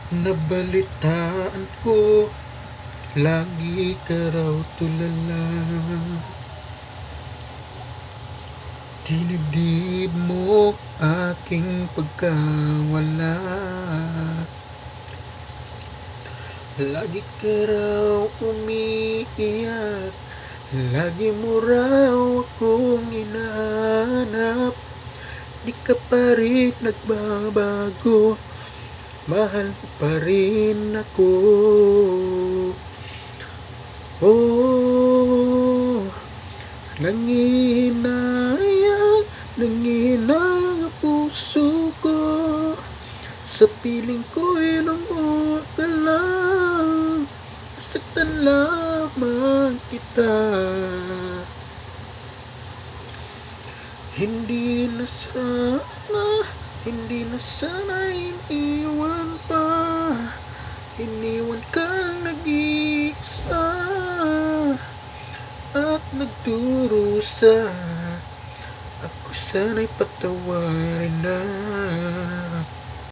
Nabalitaan ko, lagi ka raw tulala. Dinibdib mo aking pagkawala. Lagi ka raw umiiyak, lagi mo raw akong hinahanap. Di ka pa rin nagbabago, mahal mo pa rin ako. Oh, nangihinayang ang puso ko. Sa piling ko'y lumuha ka lang, masaktan lamang kita. Hindi na sana iniwan pa. Iniwan kang nag-iisa at nagdurusa. Ako sana'y patawarin na.